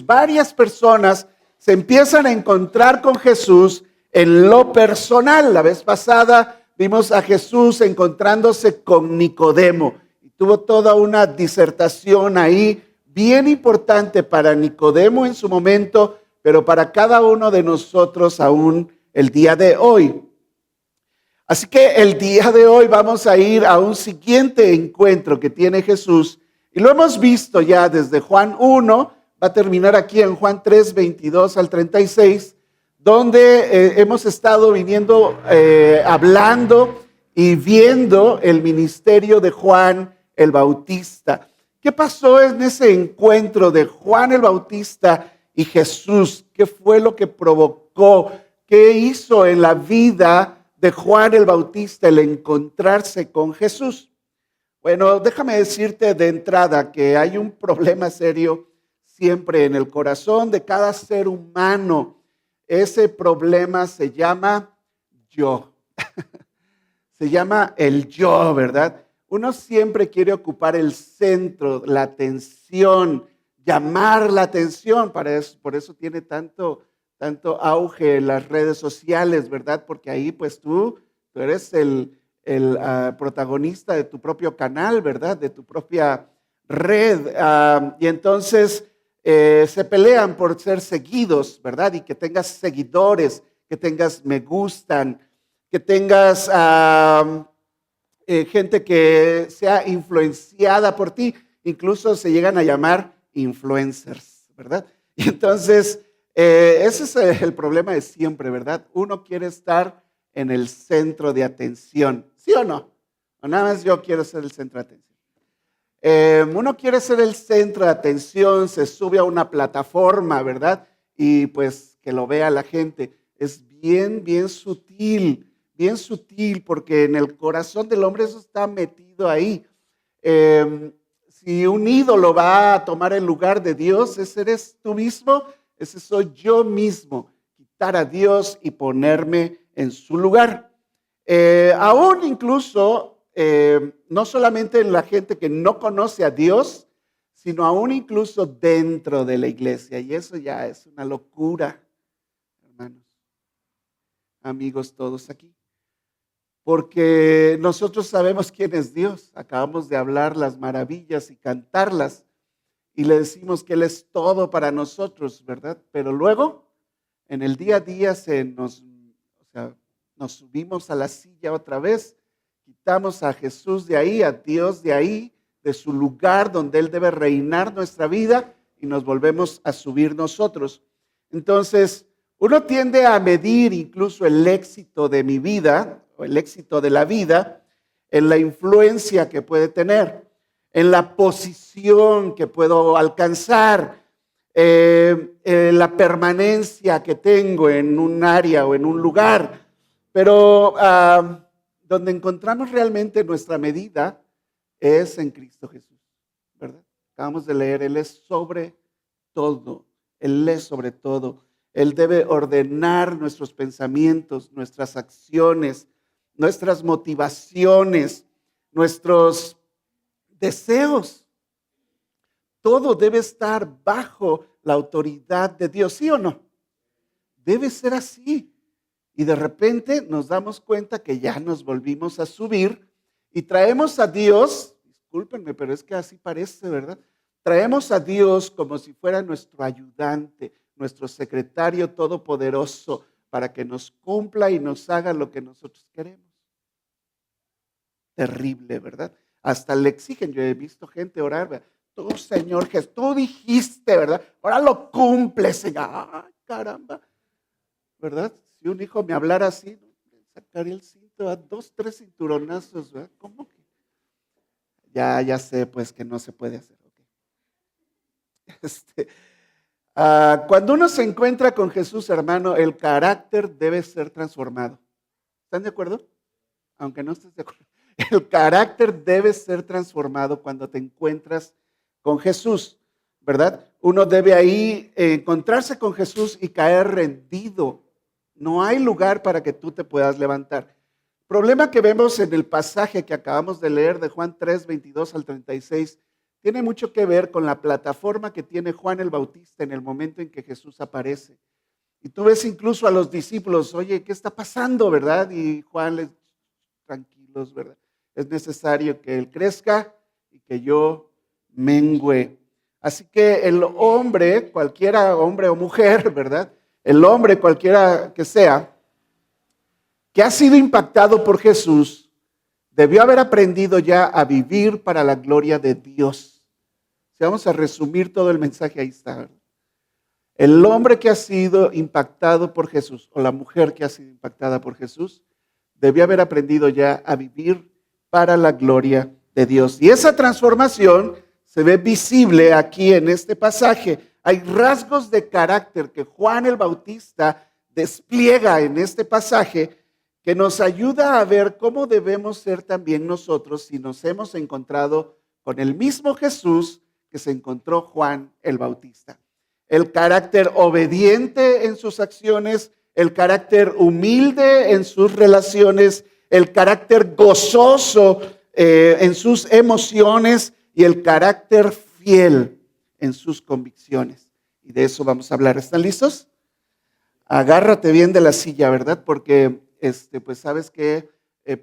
Varias personas se empiezan a encontrar con Jesús en lo personal. La vez pasada vimos a Jesús encontrándose con Nicodemo y tuvo toda una disertación ahí bien importante para Nicodemo en su momento, pero para cada uno de nosotros aún el día de hoy. Así que el día de hoy vamos a ir a un siguiente encuentro que tiene Jesús y lo hemos visto ya desde Juan 1, va a terminar aquí en Juan 3, 22 al 36, donde hemos estado viniendo hablando y viendo el ministerio de Juan el Bautista. ¿Qué pasó en ese encuentro de Juan el Bautista y Jesús? ¿Qué fue lo que provocó? ¿Qué hizo en la vida de Juan el Bautista el encontrarse con Jesús? Bueno, déjame decirte de entrada que hay un problema serio siempre en el corazón de cada ser humano. Ese problema se llama yo. Se llama el yo, ¿verdad? Uno siempre quiere ocupar el centro, la atención, llamar la atención. Por eso tiene tanto auge en las redes sociales, ¿verdad? Porque ahí pues tú eres el protagonista de tu propio canal, ¿verdad? De tu propia red. Y entonces se pelean por ser seguidos, ¿verdad? Y que tengas seguidores, que tengas me gustan, que tengas gente que sea influenciada por ti. Incluso se llegan a llamar influencers, ¿verdad? Y entonces ese es el problema de siempre, ¿verdad? Uno quiere estar en el centro de atención, ¿sí o no? O nada más yo quiero ser el centro de atención. Uno quiere ser el centro de atención, se sube a una plataforma, ¿verdad? Y pues que lo vea la gente. Es bien sutil, porque en el corazón del hombre eso está metido ahí. Si un ídolo va a tomar el lugar de Dios, ese eres tú mismo, ese soy yo mismo. Quitar a Dios y ponerme en su lugar. Aún incluso, no solamente en la gente que no conoce a Dios, sino aún incluso dentro de la iglesia. Y eso ya es una locura, hermanos, amigos todos aquí. Porque nosotros sabemos quién es Dios. Acabamos de hablar las maravillas y cantarlas. Y le decimos que Él es todo para nosotros, ¿verdad? Pero luego, en el día a día nos subimos a la silla otra vez, quitamos a Jesús de ahí, a Dios de ahí, de su lugar donde Él debe reinar nuestra vida y nos volvemos a subir nosotros. Entonces, uno tiende a medir incluso el éxito de mi vida o el éxito de la vida en la influencia que puede tener, en la posición que puedo alcanzar, la permanencia que tengo en un área o en un lugar. Pero donde encontramos realmente nuestra medida es en Cristo Jesús, ¿verdad? Acabamos de leer, Él es sobre todo, Él es sobre todo. Él debe ordenar nuestros pensamientos, nuestras acciones, nuestras motivaciones, nuestros deseos. Todo debe estar bajo la autoridad de Dios, ¿sí o no? Debe ser así. Y de repente nos damos cuenta que ya nos volvimos a subir y traemos a Dios, discúlpenme, pero es que así parece, ¿verdad? Traemos a Dios como si fuera nuestro ayudante, nuestro secretario todopoderoso, para que nos cumpla y nos haga lo que nosotros queremos. Terrible, ¿verdad? Hasta le exigen, yo he visto gente orar, ¿verdad? Tú, Señor Jesús, tú dijiste, ¿verdad? Ahora lo cumples, Señor. ¡Ay, caramba! ¿Verdad? Si un hijo me hablara así, sacaría el cinto a 2, 3 cinturonazos, ¿verdad? ¿Cómo que? Ya sé, pues, que no se puede hacer. Okay. Cuando uno se encuentra con Jesús, hermano, el carácter debe ser transformado. ¿Están de acuerdo? Aunque no estés de acuerdo. El carácter debe ser transformado cuando te encuentras con Jesús, ¿verdad? Uno debe ahí encontrarse con Jesús y caer rendido. No hay lugar para que tú te puedas levantar. El problema que vemos en el pasaje que acabamos de leer de Juan 3, 22 al 36, tiene mucho que ver con la plataforma que tiene Juan el Bautista en el momento en que Jesús aparece. Y tú ves incluso a los discípulos, oye, ¿qué está pasando, verdad? Y Juan les, tranquilos, ¿verdad? Es necesario que Él crezca y que yo mengüe. Así que el hombre, cualquiera hombre o mujer, ¿verdad? El hombre, cualquiera que sea, que ha sido impactado por Jesús, debió haber aprendido ya a vivir para la gloria de Dios. Si vamos a resumir todo el mensaje, ahí está, ¿verdad? El hombre que ha sido impactado por Jesús, o la mujer que ha sido impactada por Jesús, debió haber aprendido ya a vivir para la gloria de Dios. Y esa transformación se ve visible aquí en este pasaje. Hay rasgos de carácter que Juan el Bautista despliega en este pasaje que nos ayuda a ver cómo debemos ser también nosotros si nos hemos encontrado con el mismo Jesús que se encontró Juan el Bautista. El carácter obediente en sus acciones, el carácter humilde en sus relaciones, el carácter gozoso en sus emociones y el carácter fiel en sus convicciones. Y de eso vamos a hablar. ¿Están listos? Agárrate bien de la silla, ¿verdad? Porque pues sabes que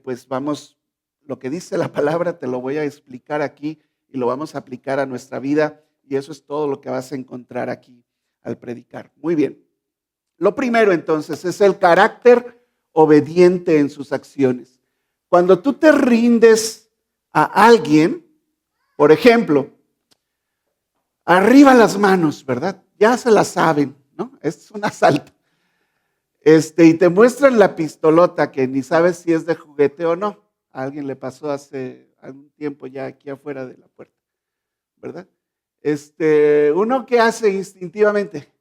pues vamos, lo que dice la palabra te lo voy a explicar aquí y lo vamos a aplicar a nuestra vida. Y eso es todo lo que vas a encontrar aquí al predicar. Muy bien. Lo primero entonces es el carácter obediente en sus acciones. Cuando tú te rindes a alguien, por ejemplo, arriba las manos, ¿verdad? Ya se las saben, ¿no? Es un asalto. Y te muestran la pistolota que ni sabes si es de juguete o no. A alguien le pasó hace algún tiempo ya aquí afuera de la puerta, ¿verdad? Uno que hace instintivamente,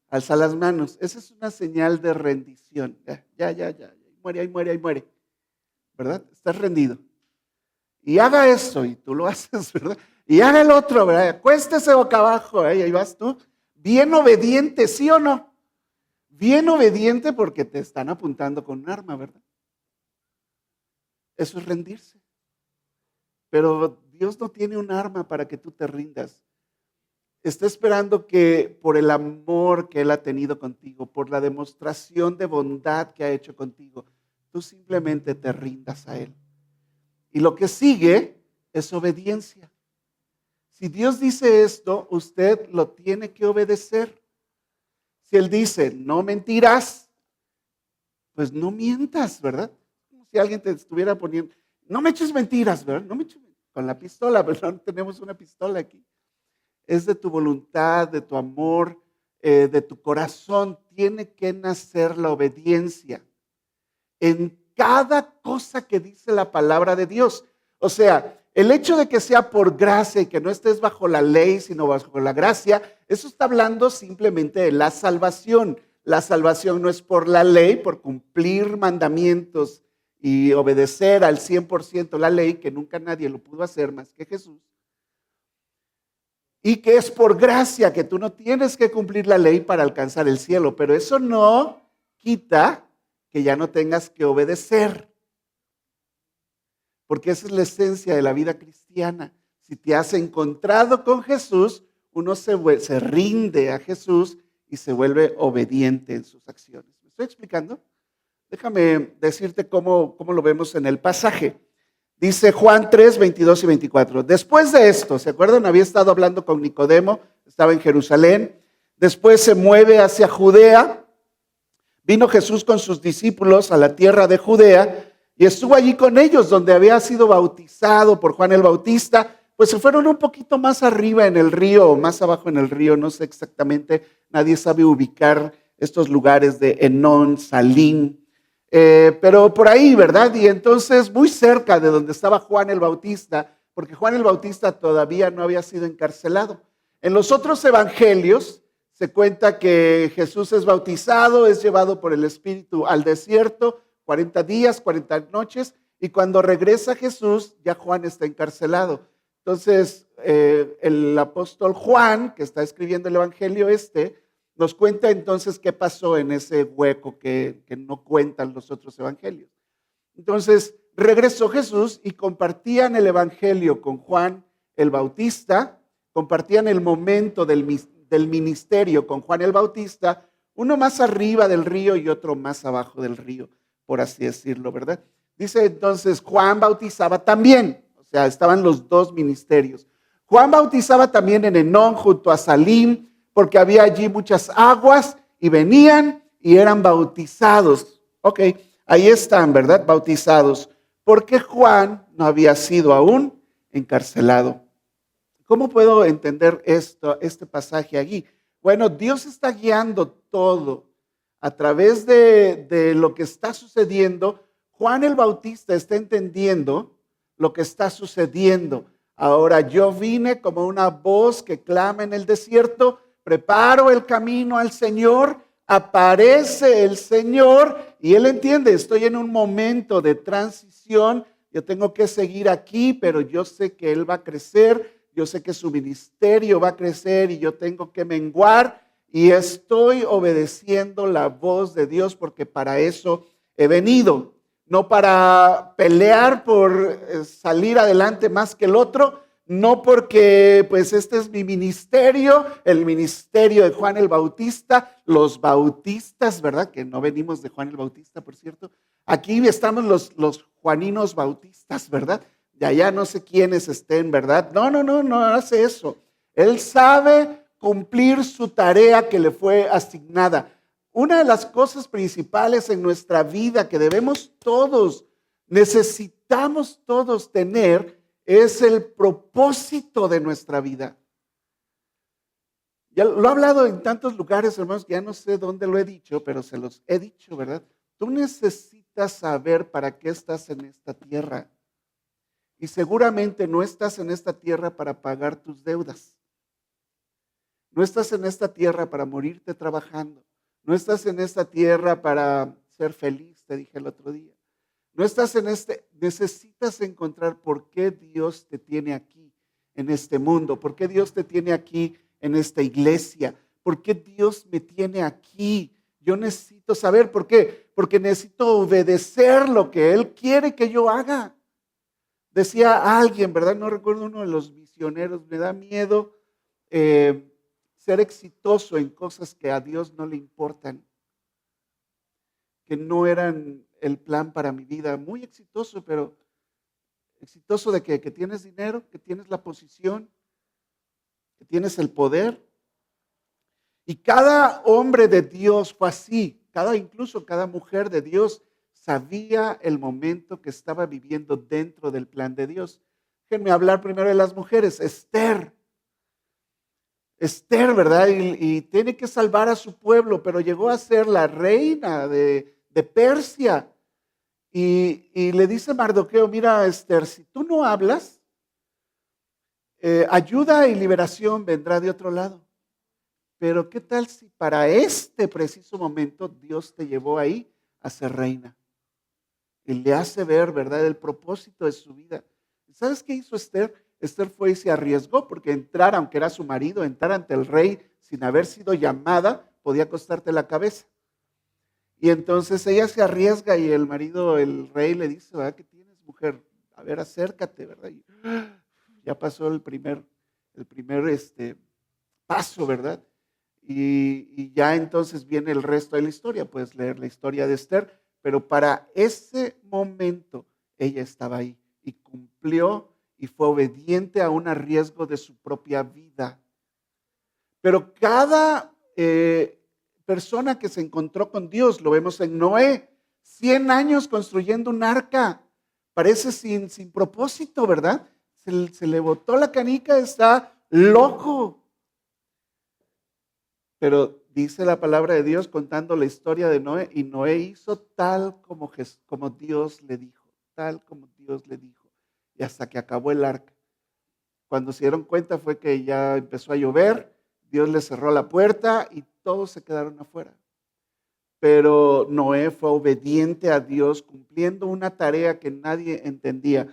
alza las manos. Esa es una señal de rendición. Ya. Ahí muere. ¿Verdad? Estás rendido. Y haga eso, y tú lo haces, ¿verdad? Y haga el otro, ¿verdad? Acuéstese boca abajo, ahí vas tú. Bien obediente, ¿sí o no? Bien obediente porque te están apuntando con un arma, ¿verdad? Eso es rendirse. Pero Dios no tiene un arma para que tú te rindas. Está esperando que por el amor que Él ha tenido contigo, por la demostración de bondad que ha hecho contigo, tú simplemente te rindas a Él. Y lo que sigue es obediencia. Si Dios dice esto, usted lo tiene que obedecer. Si Él dice, no mentirás, pues no mientas, ¿verdad? Como si alguien te estuviera poniendo, no me eches mentiras, ¿verdad? No me eches con la pistola, ¿verdad? No tenemos una pistola aquí. Es de tu voluntad, de tu amor, de tu corazón. Tiene que nacer la obediencia en cada cosa que dice la palabra de Dios. O sea, el hecho de que sea por gracia y que no estés bajo la ley, sino bajo la gracia, eso está hablando simplemente de la salvación. La salvación no es por la ley, por cumplir mandamientos y obedecer al 100% la ley, que nunca nadie lo pudo hacer más que Jesús. Y que es por gracia, que tú no tienes que cumplir la ley para alcanzar el cielo, pero eso no quita que ya no tengas que obedecer. Porque esa es la esencia de la vida cristiana. Si te has encontrado con Jesús, uno se rinde a Jesús y se vuelve obediente en sus acciones. ¿Me estoy explicando? Déjame decirte cómo lo vemos en el pasaje. Dice Juan 3, 22 y 24. Después de esto, ¿se acuerdan? Había estado hablando con Nicodemo, estaba en Jerusalén. Después se mueve hacia Judea. Vino Jesús con sus discípulos a la tierra de Judea y estuvo allí con ellos, donde había sido bautizado por Juan el Bautista. Pues se fueron un poquito más arriba en el río o más abajo en el río, no sé exactamente, nadie sabe ubicar estos lugares de Enón, Salim, pero por ahí, ¿verdad? Y entonces muy cerca de donde estaba Juan el Bautista, porque Juan el Bautista todavía no había sido encarcelado. En los otros evangelios se cuenta que Jesús es bautizado, es llevado por el Espíritu al desierto, 40 días, 40 noches, y cuando regresa Jesús, ya Juan está encarcelado. Entonces, el apóstol Juan, que está escribiendo el evangelio nos cuenta entonces qué pasó en ese hueco que no cuentan los otros evangelios. Entonces, regresó Jesús y compartían el evangelio con Juan el Bautista, compartían el momento del ministerio con Juan el Bautista, uno más arriba del río y otro más abajo del río, por así decirlo, ¿verdad? Dice entonces, Juan bautizaba también, o sea, estaban los dos ministerios. Juan bautizaba también en Enón junto a Salim, porque había allí muchas aguas y venían y eran bautizados. Ok, ahí están, ¿verdad? Bautizados. Porque Juan no había sido aún encarcelado. ¿Cómo puedo entender este pasaje allí? Bueno, Dios está guiando todo a través de lo que está sucediendo. Juan el Bautista está entendiendo lo que está sucediendo. Ahora yo vine como una voz que clama en el desierto, preparo el camino al Señor, aparece el Señor y él entiende, estoy en un momento de transición, yo tengo que seguir aquí, pero yo sé que él va a crecer, yo sé que su ministerio va a crecer y yo tengo que menguar y estoy obedeciendo la voz de Dios porque para eso he venido. No para pelear por salir adelante más que el otro, no porque pues este es mi ministerio, el ministerio de Juan el Bautista, los bautistas, ¿verdad? Que no venimos de Juan el Bautista, por cierto. Aquí estamos los Juaninos Bautistas, ¿verdad? De allá no sé quiénes estén, ¿verdad? No hace eso. Él sabe cumplir su tarea que le fue asignada. Una de las cosas principales en nuestra vida que necesitamos todos tener, es el propósito de nuestra vida. Ya lo he hablado en tantos lugares, hermanos, que ya no sé dónde lo he dicho, pero se los he dicho, ¿verdad? Tú necesitas saber para qué estás en esta tierra. Y seguramente no estás en esta tierra para pagar tus deudas. No estás en esta tierra para morirte trabajando. No estás en esta tierra para ser feliz, te dije el otro día. No estás necesitas encontrar por qué Dios te tiene aquí en este mundo, por qué Dios te tiene aquí en esta iglesia, por qué Dios me tiene aquí. Yo necesito saber por qué, porque necesito obedecer lo que Él quiere que yo haga. Decía alguien, ¿verdad? No recuerdo uno de los misioneros, me da miedo ser exitoso en cosas que a Dios no le importan, que no eran el plan para mi vida. Muy exitoso, pero exitoso de que tienes dinero, que tienes la posición, que tienes el poder. Y cada hombre de Dios fue así, incluso cada mujer de Dios sabía el momento que estaba viviendo dentro del plan de Dios. Déjenme hablar primero de las mujeres. Esther, ¿verdad? Y tiene que salvar a su pueblo, pero llegó a ser la reina de Persia. Y le dice Mardoqueo, mira Esther, si tú no hablas, ayuda y liberación vendrá de otro lado. Pero ¿qué tal si para este preciso momento Dios te llevó ahí a ser reina? Y le hace ver, ¿verdad?, el propósito de su vida. ¿Sabes qué hizo Esther? Esther fue y se arriesgó porque entrar, aunque era su marido, entrar ante el rey sin haber sido llamada, podía costarte la cabeza. Y entonces ella se arriesga y el marido, el rey, le dice, ¿verdad? ¿Qué tienes, mujer? A ver, acércate, ¿verdad? Y ya pasó el primer paso, ¿verdad? Y ya entonces viene el resto de la historia. Puedes leer la historia de Esther, pero para ese momento ella estaba ahí y cumplió y fue obediente a un riesgo de su propia vida. Pero cada persona que se encontró con Dios, lo vemos en Noé, 100 años construyendo un arca, parece sin propósito, ¿verdad? Se le botó la canica, está loco. Pero dice la palabra de Dios contando la historia de Noé, y Noé hizo tal como Dios le dijo, tal como Dios le dijo, y hasta que acabó el arca. Cuando se dieron cuenta fue que ya empezó a llover, Dios le cerró la puerta y todos se quedaron afuera. Pero Noé fue obediente a Dios, cumpliendo una tarea que nadie entendía.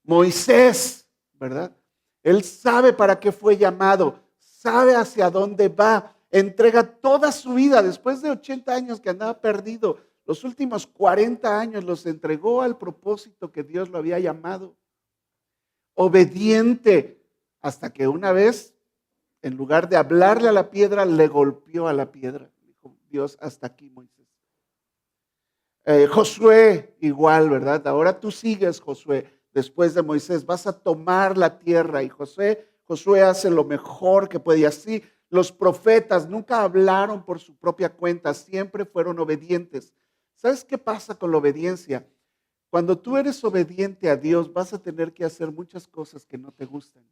Moisés, ¿verdad? Él sabe para qué fue llamado, sabe hacia dónde va, entrega toda su vida, después de 80 años que andaba perdido, los últimos 40 años los entregó al propósito que Dios lo había llamado. Obediente hasta que una vez, en lugar de hablarle a la piedra, le golpeó a la piedra. Dijo Dios, hasta aquí, Moisés. Josué, igual, ¿verdad? Ahora tú sigues, Josué, después de Moisés, vas a tomar la tierra. Y Josué hace lo mejor que puede. Y así los profetas nunca hablaron por su propia cuenta, siempre fueron obedientes. ¿Sabes qué pasa con la obediencia? Cuando tú eres obediente a Dios, vas a tener que hacer muchas cosas que no te gustan.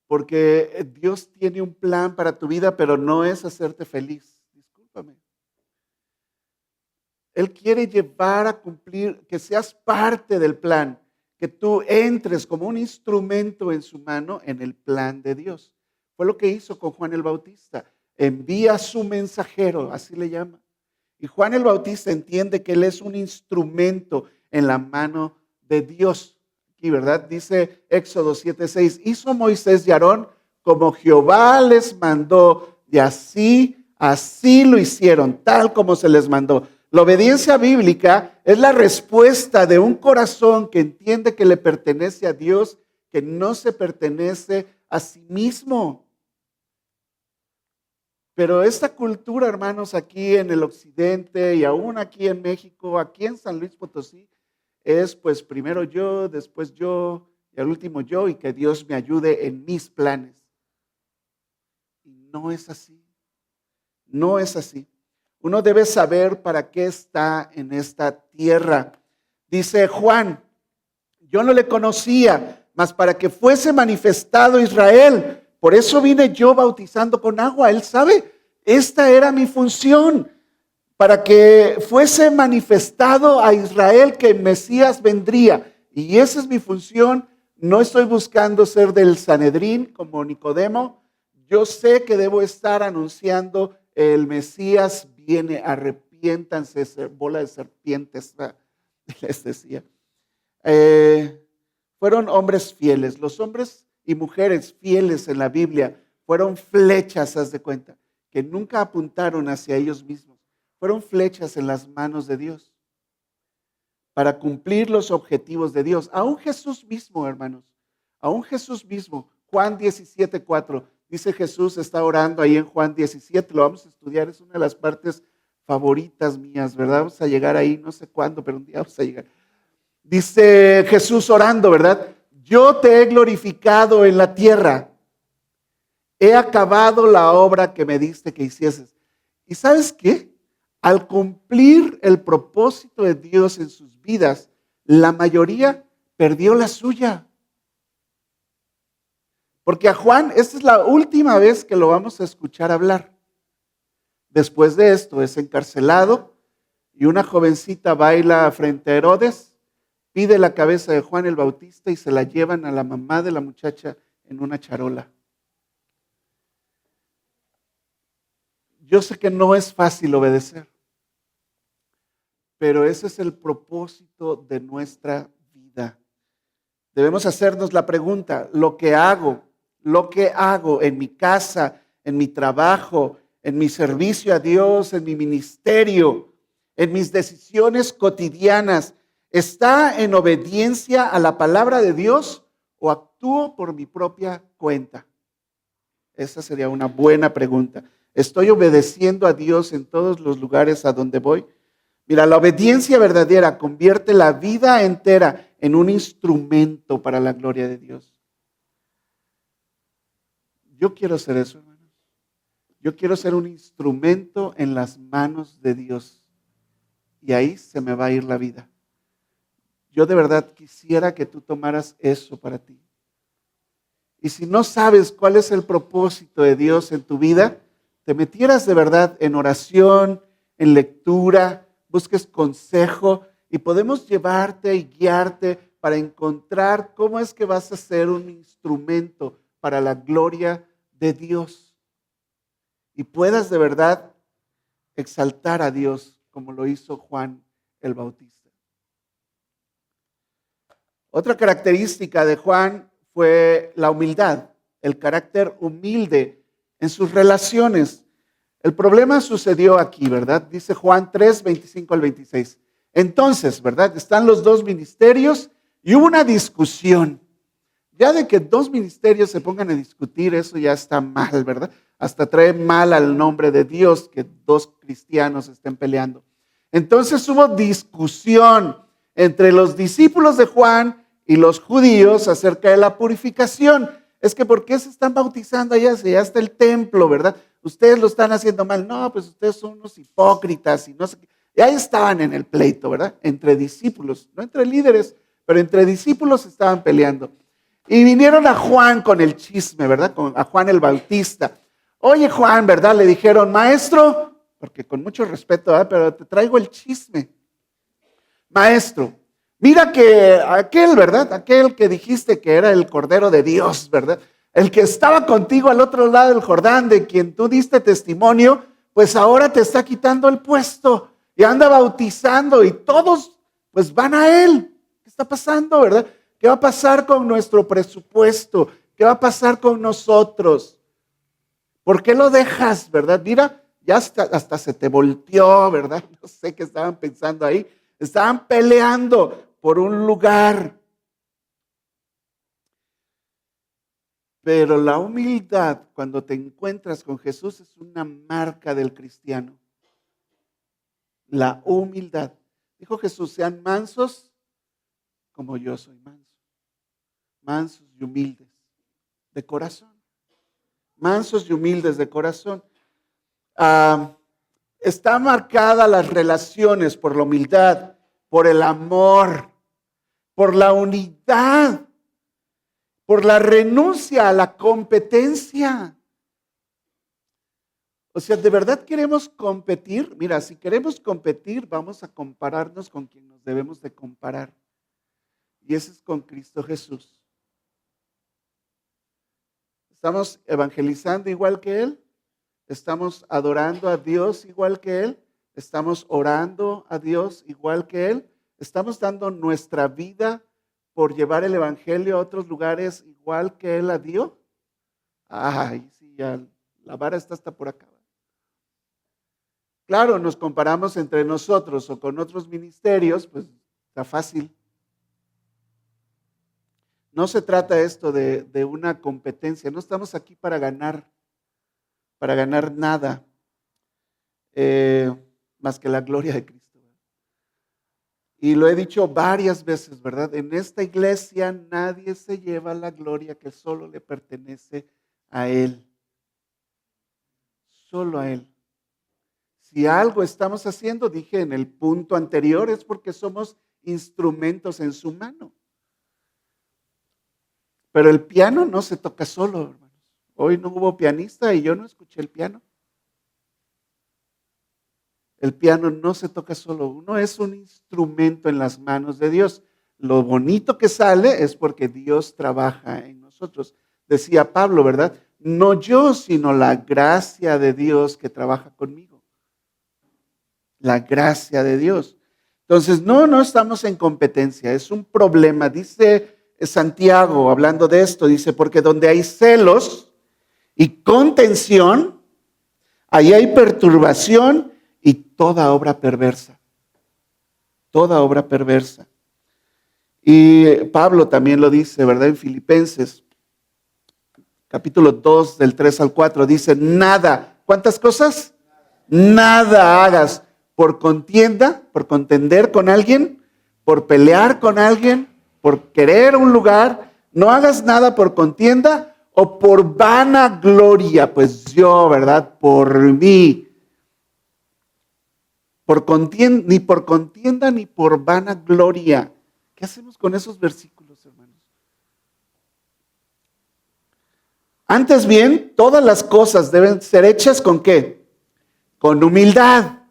Porque Dios tiene un plan para tu vida, pero no es hacerte feliz. Discúlpame. Él quiere llevar a cumplir, que seas parte del plan, que tú entres como un instrumento en su mano en el plan de Dios. Fue lo que hizo con Juan el Bautista. Envía a su mensajero, así le llama. Y Juan el Bautista entiende que él es un instrumento en la mano de Dios. Aquí, ¿verdad? Dice Éxodo 7:6, hizo Moisés y Aarón como Jehová les mandó, y así lo hicieron, tal como se les mandó. La obediencia bíblica es la respuesta de un corazón que entiende que le pertenece a Dios, que no se pertenece a sí mismo. Pero esta cultura, hermanos, aquí en el occidente y aún aquí en México, aquí en San Luis Potosí, es pues primero yo, después yo y al último yo, y que Dios me ayude en mis planes. Y no es así. No es así. Uno debe saber para qué está en esta tierra. Dice Juan, yo no le conocía, mas para que fuese manifestado Israel. Por eso vine yo bautizando con agua. Él sabe, esta era mi función, para que fuese manifestado a Israel que el Mesías vendría. Y esa es mi función. No estoy buscando ser del Sanedrín como Nicodemo. Yo sé que debo estar anunciando el Mesías viene, arrepiéntanse, bola de serpientes, les decía. Fueron hombres fieles. Los hombres y mujeres fieles en la Biblia fueron flechas, haz de cuenta, que nunca apuntaron hacia ellos mismos. Fueron flechas en las manos de Dios para cumplir los objetivos de Dios. Aún Jesús mismo, hermanos, aún Jesús mismo, Juan 17:4. Dice Jesús, está orando ahí en Juan 17, lo vamos a estudiar, es una de las partes favoritas mías, ¿verdad? Vamos a llegar ahí, no sé cuándo, pero un día vamos a llegar. Dice Jesús orando, ¿verdad? Yo te he glorificado en la tierra, he acabado la obra que me diste que hicieses. ¿Y sabes qué? Al cumplir el propósito de Dios en sus vidas, la mayoría perdió la suya. Porque a Juan, esta es la última vez que lo vamos a escuchar hablar. Después de esto es encarcelado y una jovencita baila frente a Herodes, pide la cabeza de Juan el Bautista y se la llevan a la mamá de la muchacha en una charola. Yo sé que no es fácil obedecer, pero ese es el propósito de nuestra vida. Debemos hacernos la pregunta, lo que hago en mi casa, en mi trabajo, en mi servicio a Dios, en mi ministerio, en mis decisiones cotidianas, ¿está en obediencia a la palabra de Dios o actúo por mi propia cuenta? Esa sería una buena pregunta. ¿Estoy obedeciendo a Dios en todos los lugares a donde voy? Mira, la obediencia verdadera convierte la vida entera en un instrumento para la gloria de Dios. Yo quiero ser eso, hermanos. Yo quiero ser un instrumento en las manos de Dios. Y ahí se me va a ir la vida. Yo de verdad quisiera que tú tomaras eso para ti. Y si no sabes cuál es el propósito de Dios en tu vida, te metieras de verdad en oración, en lectura, busques consejo y podemos llevarte y guiarte para encontrar cómo es que vas a ser un instrumento para la gloria de Dios y puedas de verdad exaltar a Dios como lo hizo Juan el Bautista. Otra característica de Juan fue la humildad, el carácter humilde en sus relaciones. El problema sucedió aquí, ¿verdad? Dice Juan 3, 25 al 26. Entonces, ¿verdad? Están los dos ministerios y hubo una discusión. Ya de que dos ministerios se pongan a discutir, eso ya está mal, ¿verdad? Hasta trae mal al nombre de Dios que dos cristianos estén peleando. Entonces hubo discusión entre los discípulos de Juan y los judíos acerca de la purificación. Es que ¿por qué se están bautizando allá? Si ya está el templo, ¿verdad? Ustedes lo están haciendo mal. No, pues ustedes son unos hipócritas y no sé qué. Y ahí estaban en el pleito, ¿verdad? Entre discípulos, no entre líderes, pero entre discípulos estaban peleando. Y vinieron a Juan con el chisme, ¿verdad? A Juan el Bautista. Oye, Juan, ¿verdad? Le dijeron, maestro, porque con mucho respeto, ¿verdad? Pero te traigo el chisme. Maestro, mira que aquel, ¿verdad? Aquel que dijiste que era el Cordero de Dios, ¿verdad? El que estaba contigo al otro lado del Jordán, de quien tú diste testimonio, pues ahora te está quitando el puesto y anda bautizando y todos pues van a él. ¿Qué está pasando, verdad? ¿Qué va a pasar con nuestro presupuesto? ¿Qué va a pasar con nosotros? ¿Por qué lo dejas, verdad? Mira, ya hasta se te volteó, ¿verdad? No sé qué estaban pensando ahí. Estaban peleando por un lugar. Pero la humildad, cuando te encuentras con Jesús, es una marca del cristiano. La humildad. Dijo Jesús, sean mansos como yo soy manso. Mansos y humildes de corazón. Mansos y humildes de corazón. Está marcada las relaciones por la humildad, por el amor, por la unidad, por la renuncia a la competencia. O sea, ¿de verdad queremos competir? Mira, si queremos competir, vamos a compararnos con quien nos debemos de comparar. Y ese es con Cristo Jesús. ¿Estamos evangelizando igual que Él? ¿Estamos adorando a Dios igual que Él? ¿Estamos orando a Dios igual que Él? ¿Estamos dando nuestra vida por llevar el evangelio a otros lugares igual que Él la dio? Ay, sí, ya la vara está hasta por acá. Claro, nos comparamos entre nosotros o con otros ministerios, pues está fácil. No se trata esto de una competencia, no estamos aquí para ganar nada más que la gloria de Cristo. Y lo he dicho varias veces, ¿verdad? En esta iglesia nadie se lleva la gloria que solo le pertenece a Él. Solo a Él. Si algo estamos haciendo, dije en el punto anterior, es porque somos instrumentos en su mano. Pero el piano no se toca solo, hermanos. Hoy no hubo pianista y yo no escuché el piano. El piano no se toca solo, uno es un instrumento en las manos de Dios. Lo bonito que sale es porque Dios trabaja en nosotros. Decía Pablo, ¿verdad? No yo, sino la gracia de Dios que trabaja conmigo. La gracia de Dios. Entonces, no estamos en competencia, es un problema. Dice Santiago, hablando de esto, dice, porque donde hay celos y contención, ahí hay perturbación y toda obra perversa. Toda obra perversa. Y Pablo también lo dice, ¿verdad? En Filipenses, capítulo 2, del 3 al 4, dice, nada. ¿Cuántas cosas? Nada hagas por contienda, por contender con alguien, por pelear con alguien, por querer un lugar. No hagas nada por contienda o por vanagloria, pues yo, ¿verdad? Por mí. Ni por contienda ni por vanagloria. ¿Qué hacemos con esos versículos, hermanos? Antes bien, todas las cosas deben ser hechas ¿con qué? Con humildad.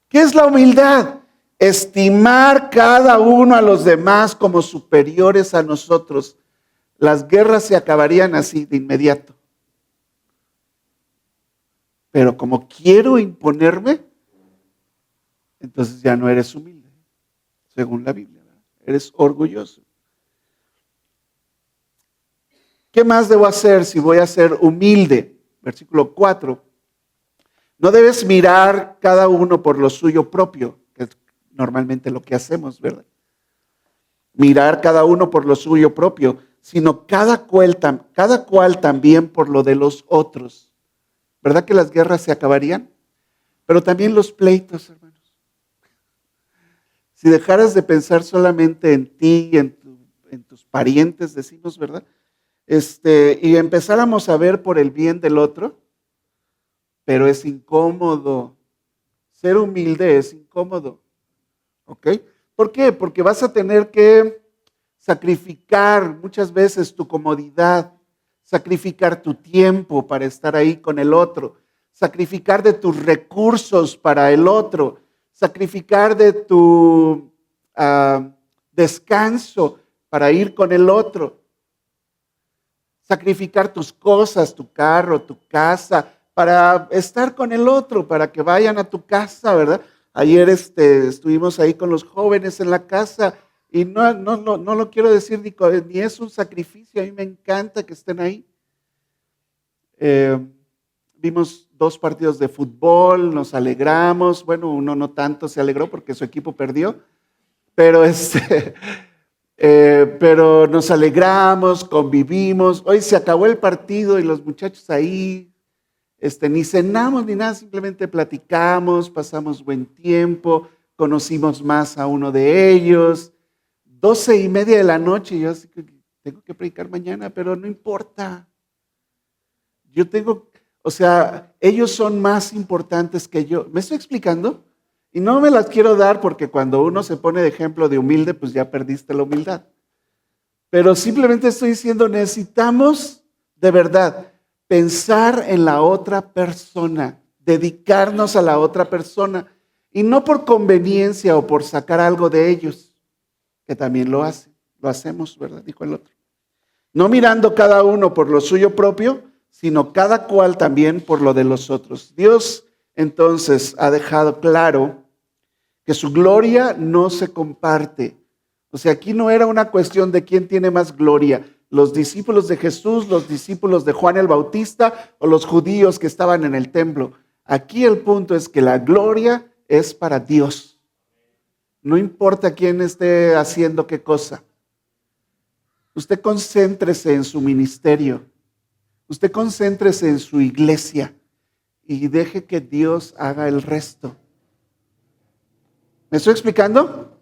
¿Qué es la humildad? Estimar cada uno a los demás como superiores a nosotros. Las guerras se acabarían así de inmediato. Pero como quiero imponerme, entonces ya no eres humilde, según la Biblia, ¿verdad? Eres orgulloso. ¿Qué más debo hacer si voy a ser humilde? Versículo 4. No debes mirar cada uno por lo suyo propio, que es normalmente lo que hacemos, ¿verdad? Mirar cada uno por lo suyo propio, sino cada cual también por lo de los otros. ¿Verdad que las guerras se acabarían? Pero también los pleitos, hermanos. Si dejaras de pensar solamente en ti y en tus parientes, decimos, ¿verdad? Y empezáramos a ver por el bien del otro, pero es incómodo. Ser humilde es incómodo. ¿Ok? ¿Por qué? Porque vas a tener que sacrificar muchas veces tu comodidad, sacrificar tu tiempo para estar ahí con el otro, sacrificar de tus recursos para el otro, sacrificar de tu descanso para ir con el otro, sacrificar tus cosas, tu carro, tu casa, para estar con el otro, para que vayan a tu casa, ¿verdad? Ayer estuvimos ahí con los jóvenes en la casa y no lo quiero decir ni es un sacrificio, a mí me encanta que estén ahí. Vimos 2 partidos de fútbol, nos alegramos, bueno, uno no tanto se alegró porque su equipo perdió, pero pero nos alegramos, convivimos. Hoy se acabó el partido y los muchachos ahí, ni cenamos ni nada, simplemente platicamos, pasamos buen tiempo, conocimos más a uno de ellos. 12:30 de la noche, yo así que tengo que predicar mañana, pero no importa. Ellos son más importantes que yo. ¿Me estoy explicando? Y no me las quiero dar porque cuando uno se pone de ejemplo de humilde, pues ya perdiste la humildad. Pero simplemente estoy diciendo, necesitamos de verdad pensar en la otra persona, dedicarnos a la otra persona, y no por conveniencia o por sacar algo de ellos, que también lo hacemos, ¿verdad? Dijo el otro. No mirando cada uno por lo suyo propio, sino cada cual también por lo de los otros. Dios entonces ha dejado claro que su gloria no se comparte. O sea, aquí no era una cuestión de quién tiene más gloria, los discípulos de Jesús, los discípulos de Juan el Bautista o los judíos que estaban en el templo. Aquí el punto es que la gloria es para Dios. No importa quién esté haciendo qué cosa. Usted concéntrese en su ministerio. Usted concéntrese en su iglesia y deje que Dios haga el resto. ¿Me estoy explicando?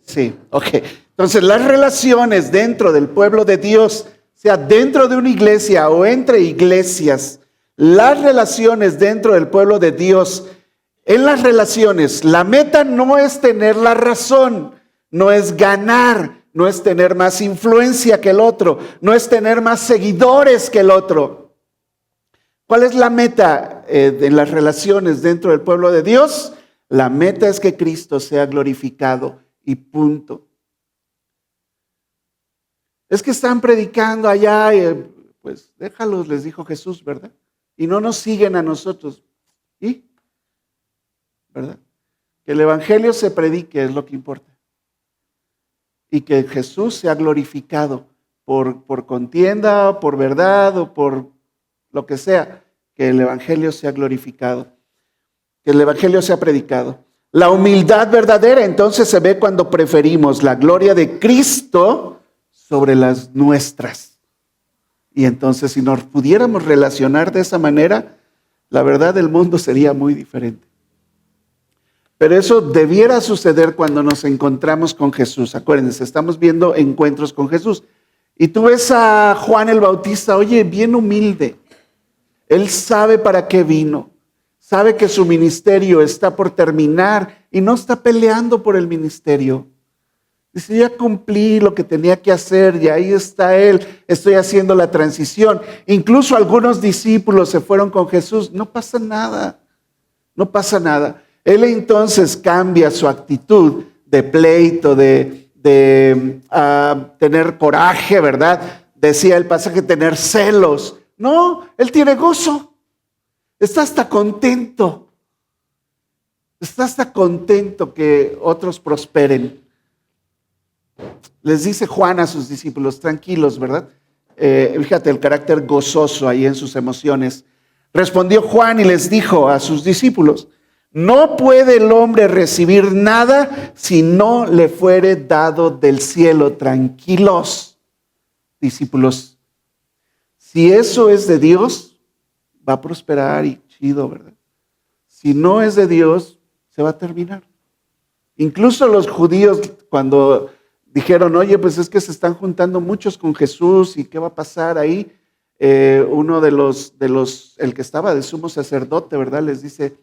Sí, ok. Entonces, las relaciones dentro del pueblo de Dios, sea dentro de una iglesia o entre iglesias, las relaciones dentro del pueblo de Dios, en las relaciones, la meta no es tener la razón, no es ganar, no es tener más influencia que el otro, no es tener más seguidores que el otro. ¿Cuál es la meta en las relaciones dentro del pueblo de Dios? La meta es que Cristo sea glorificado y punto. Es que están predicando allá, pues déjalos, les dijo Jesús, ¿verdad? Y no nos siguen a nosotros. ¿Y? ¿Verdad? Que el evangelio se predique es lo que importa. Y que Jesús sea glorificado por contienda, por verdad o por lo que sea. Que el evangelio sea glorificado. Que el evangelio sea predicado. La humildad verdadera entonces se ve cuando preferimos la gloria de Cristo sobre las nuestras. Y entonces si nos pudiéramos relacionar de esa manera, la verdad el mundo sería muy diferente. Pero eso debiera suceder cuando nos encontramos con Jesús. Acuérdense, estamos viendo encuentros con Jesús. Y tú ves a Juan el Bautista, oye, bien humilde. Él sabe para qué vino. Sabe que su ministerio está por terminar y no está peleando por el ministerio. Dice, ya cumplí lo que tenía que hacer y ahí está él, estoy haciendo la transición. Incluso algunos discípulos se fueron con Jesús, no pasa nada, no pasa nada. Él entonces cambia su actitud de pleito, de tener coraje, ¿verdad? Decía el pasaje, tener celos. No, él tiene gozo. Está hasta contento. Está hasta contento que otros prosperen. Les dice Juan a sus discípulos, tranquilos, ¿verdad? Fíjate el carácter gozoso ahí en sus emociones. Respondió Juan y les dijo a sus discípulos, no puede el hombre recibir nada si no le fuere dado del cielo. Tranquilos. discípulos, si eso es de Dios, va a prosperar y chido, ¿verdad? Si no es de Dios, se va a terminar. Incluso los judíos, cuando dijeron, oye, pues es que se están juntando muchos con Jesús y qué va a pasar ahí, uno de los, el que estaba de sumo sacerdote, ¿verdad? Les dice,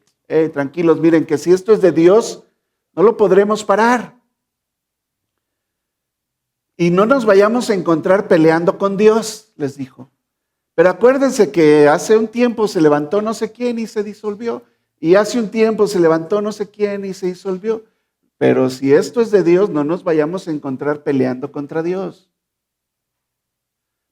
tranquilos, miren que si esto es de Dios, no lo podremos parar. Y no nos vayamos a encontrar peleando con Dios, les dijo. Pero acuérdense que hace un tiempo se levantó no sé quién y se disolvió. Y hace un tiempo se levantó no sé quién y se disolvió. Pero si esto es de Dios, no nos vayamos a encontrar peleando contra Dios.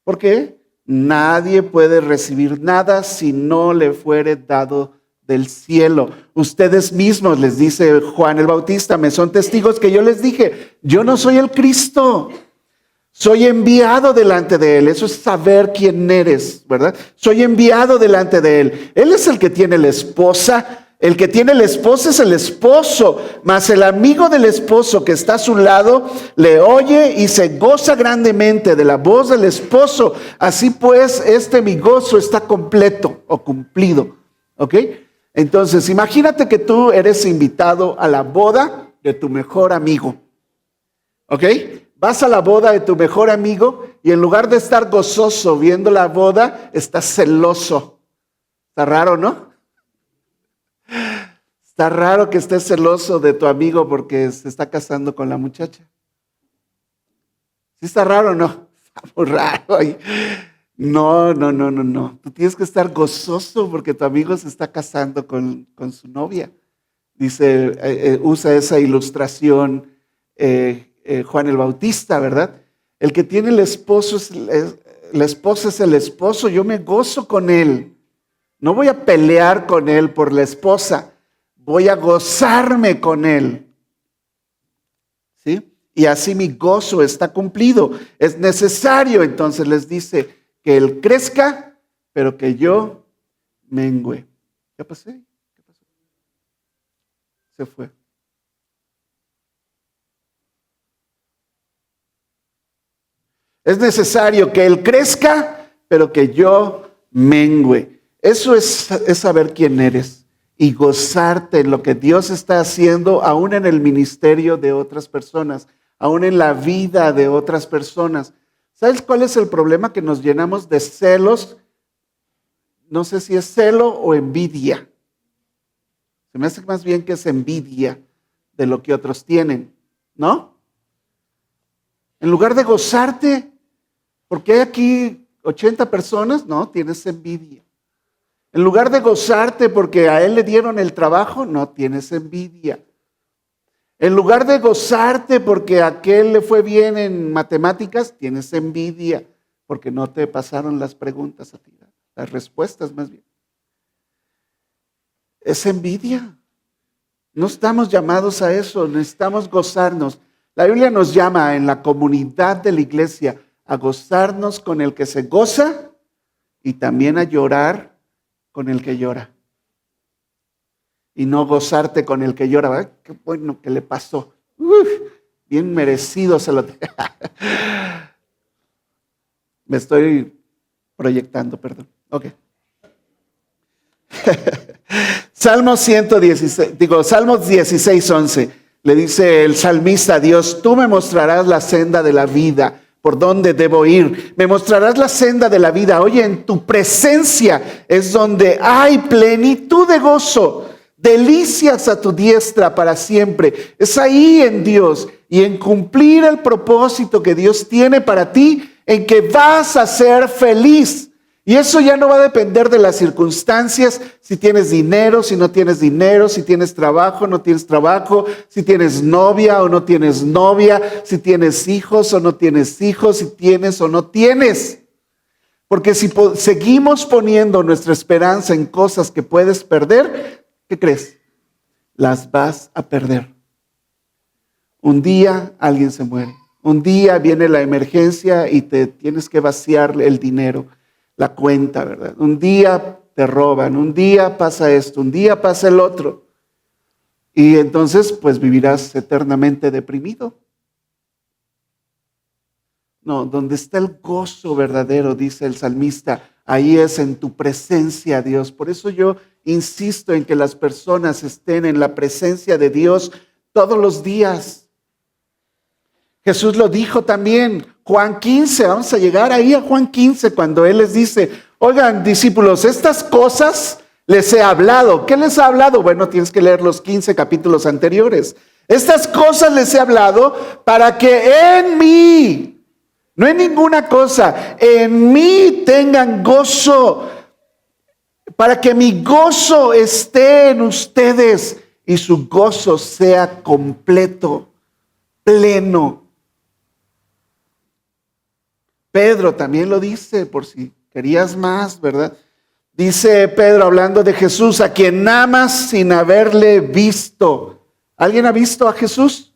¿Por qué? Nadie puede recibir nada si no le fuere dado del cielo. Ustedes mismos, les dice Juan el Bautista, me son testigos que yo les dije, yo no soy el Cristo. Soy enviado delante de Él. Eso es saber quién eres, ¿verdad? Soy enviado delante de Él. Él es el que tiene la esposa. El que tiene la esposa es el esposo. Mas el amigo del esposo que está a su lado le oye y se goza grandemente de la voz del esposo. Así pues, mi gozo está completo o cumplido. ¿Ok? Entonces, imagínate que tú eres invitado a la boda de tu mejor amigo. ¿Ok? Vas a la boda de tu mejor amigo y en lugar de estar gozoso viendo la boda, estás celoso. Está raro, ¿no? Está raro que estés celoso de tu amigo porque se está casando con la muchacha. ¿Sí está raro o no? Está muy raro. No. Tú tienes que estar gozoso porque tu amigo se está casando con su novia. Dice, usa esa ilustración Juan el Bautista, ¿verdad? El que tiene el esposo, la esposa es el esposo, yo me gozo con él. No voy a pelear con él por la esposa, voy a gozarme con él. ¿Sí? Y así mi gozo está cumplido. Es necesario, entonces les dice, que él crezca, pero que yo mengüe. ¿Qué pasó? ¿Qué pasó? Se fue. Es necesario que Él crezca, pero que yo mengüe. Eso es saber quién eres y gozarte en lo que Dios está haciendo, aún en el ministerio de otras personas, aún en la vida de otras personas. ¿Sabes cuál es el problema? Que nos llenamos de celos. No sé si es celo o envidia. Se me hace más bien que es envidia de lo que otros tienen, ¿no? En lugar de gozarte, porque hay aquí 80 personas, no, tienes envidia. En lugar de gozarte porque a él le dieron el trabajo, no, tienes envidia. En lugar de gozarte porque a aquel le fue bien en matemáticas, tienes envidia porque no te pasaron las preguntas a ti, las respuestas más bien. Es envidia. No estamos llamados a eso, necesitamos gozarnos. La Biblia nos llama en la comunidad de la iglesia a gozarnos con el que se goza y también a llorar con el que llora. Y no gozarte con el que llora. ¿Verdad? Qué bueno que le pasó. Bien merecido se lo... Me estoy proyectando, perdón. Ok. Salmos 16:11. Le dice el salmista a Dios, tú me mostrarás la senda de la vida, por dónde debo ir. Me mostrarás la senda de la vida. Oye, en tu presencia es donde hay plenitud de gozo, delicias a tu diestra para siempre. Es ahí en Dios y en cumplir el propósito que Dios tiene para ti, en que vas a ser feliz. Y eso ya no va a depender de las circunstancias, si tienes dinero, si no tienes dinero, si tienes trabajo, no tienes trabajo, si tienes novia o no tienes novia, si tienes hijos o no tienes hijos, si tienes o no tienes. Porque si seguimos poniendo nuestra esperanza en cosas que puedes perder, ¿qué crees? Las vas a perder. Un día alguien se muere, un día viene la emergencia y te tienes que vaciar el dinero. La cuenta, ¿verdad? Un día te roban, un día pasa esto, un día pasa el otro. Y entonces, pues vivirás eternamente deprimido. No, donde está el gozo verdadero, dice el salmista, ahí es en tu presencia, Dios. Por eso yo insisto en que las personas estén en la presencia de Dios todos los días. Jesús lo dijo también, Juan 15, vamos a llegar ahí a Juan 15, cuando Él les dice, oigan, discípulos, estas cosas les he hablado. ¿Qué les ha hablado? Bueno, tienes que leer los 15 capítulos anteriores. Estas cosas les he hablado para que en mí, no en ninguna cosa, en mí tengan gozo, para que mi gozo esté en ustedes y su gozo sea completo, pleno. Pedro también lo dice, por si querías más, ¿verdad? Dice Pedro hablando de Jesús, a quien amas sin haberle visto. ¿Alguien ha visto a Jesús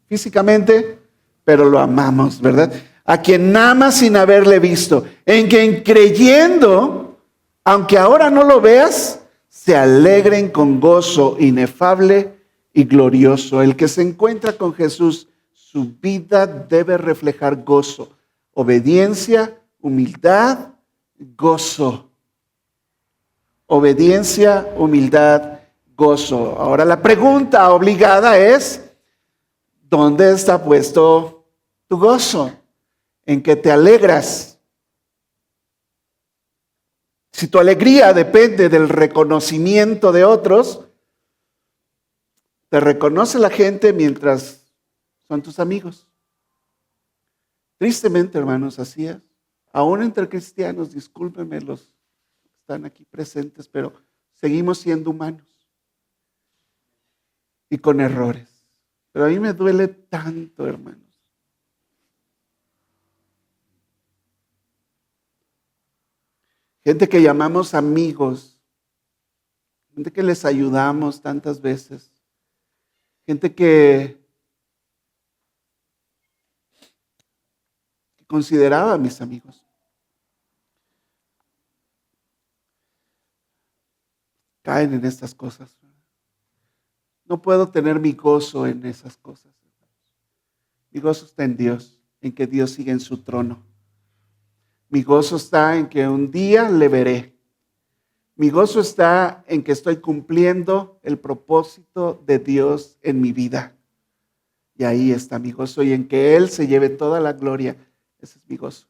físicamente? Pero lo amamos, ¿verdad? A quien amas sin haberle visto. En quien creyendo, aunque ahora no lo veas, se alegren con gozo inefable y glorioso. El que se encuentra con Jesús, su vida debe reflejar gozo. Obediencia, humildad, gozo. Obediencia, humildad, gozo. Ahora la pregunta obligada es, ¿dónde está puesto tu gozo? ¿En qué te alegras? Si tu alegría depende del reconocimiento de otros, te reconoce la gente mientras son tus amigos. Tristemente, hermanos, así es. Aún entre cristianos, discúlpenme los que están aquí presentes, pero seguimos siendo humanos y con errores. Pero a mí me duele tanto, hermanos. Gente que llamamos amigos, gente que les ayudamos tantas veces, gente que consideraba a mis amigos. Caen en estas cosas. No puedo tener mi gozo en esas cosas. Mi gozo está en Dios, en que Dios sigue en su trono. Mi gozo está en que un día le veré. Mi gozo está en que estoy cumpliendo el propósito de Dios en mi vida. Y ahí está mi gozo, y en que Él se lleve toda la gloria. Ese es mi gozo.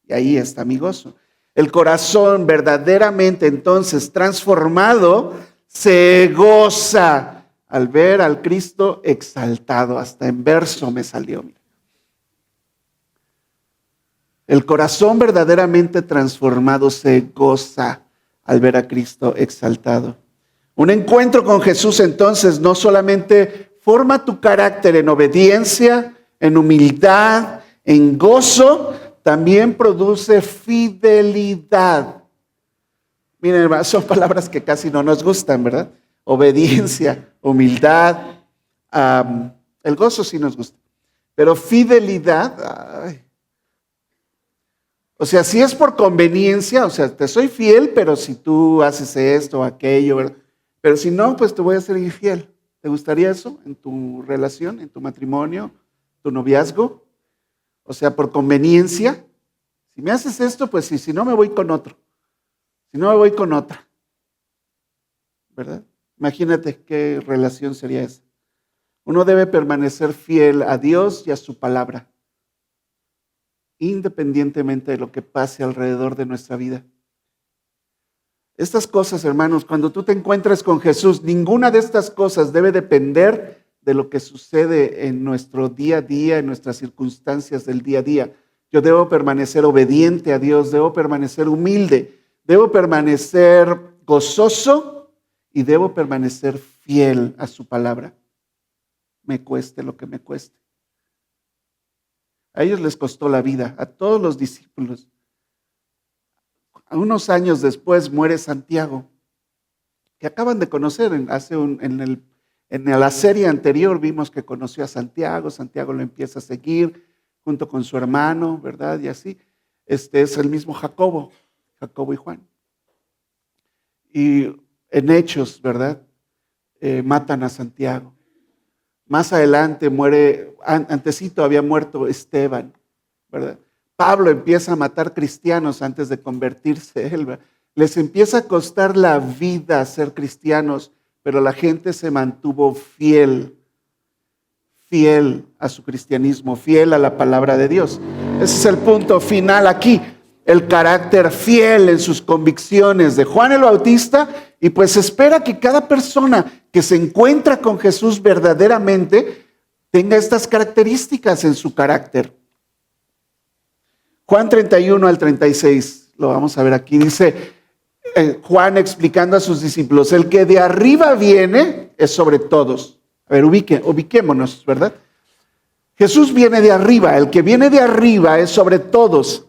Y ahí está mi gozo. El corazón verdaderamente entonces transformado se goza al ver al Cristo exaltado. Hasta en verso me salió. El corazón verdaderamente transformado se goza al ver a Cristo exaltado. Un encuentro con Jesús entonces no solamente forma tu carácter en obediencia, en humildad, en gozo, también produce fidelidad. Miren, hermanos, son palabras que casi no nos gustan, ¿verdad? Obediencia, humildad, el gozo sí nos gusta, pero fidelidad, ay. O sea, si es por conveniencia, o sea, te soy fiel, pero si tú haces esto o aquello, ¿verdad? Pero si no, pues te voy a ser infiel. ¿Te gustaría eso en tu relación, en tu matrimonio, tu noviazgo? O sea, por conveniencia. Si me haces esto, pues sí, si no me voy con otro. Si no me voy con otra. ¿Verdad? Imagínate qué relación sería esa. Uno debe permanecer fiel a Dios y a su palabra, independientemente de lo que pase alrededor de nuestra vida. Estas cosas, hermanos, cuando tú te encuentres con Jesús, ninguna de estas cosas debe depender de lo que sucede en nuestro día a día, en nuestras circunstancias del día a día. Yo debo permanecer obediente a Dios, debo permanecer humilde, debo permanecer gozoso y debo permanecer fiel a su palabra. Me cueste lo que me cueste. A ellos les costó la vida, a todos los discípulos. Unos años después muere Santiago, que acaban de conocer. En la serie anterior vimos que conoció a Santiago. Santiago lo empieza a seguir junto con su hermano, ¿verdad? Y así. Este es el mismo Jacobo y Juan. Y en Hechos, ¿verdad? Matan a Santiago. Más adelante muere, antesito había muerto Esteban. ¿verdad? Pablo empieza a matar cristianos antes de convertirse él, ¿verdad? Les empieza a costar la vida ser cristianos, pero la gente se mantuvo fiel a su cristianismo, fiel a la palabra de Dios. Ese es el punto final aquí, el carácter fiel en sus convicciones de Juan el Bautista, y pues espera que cada persona que se encuentra con Jesús verdaderamente tenga estas características en su carácter. Juan 31 al 36, lo vamos a ver aquí, dice Juan explicando a sus discípulos, el que de arriba viene es sobre todos. A ver, ubiquémonos, ¿verdad? Jesús viene de arriba, el que viene de arriba es sobre todos.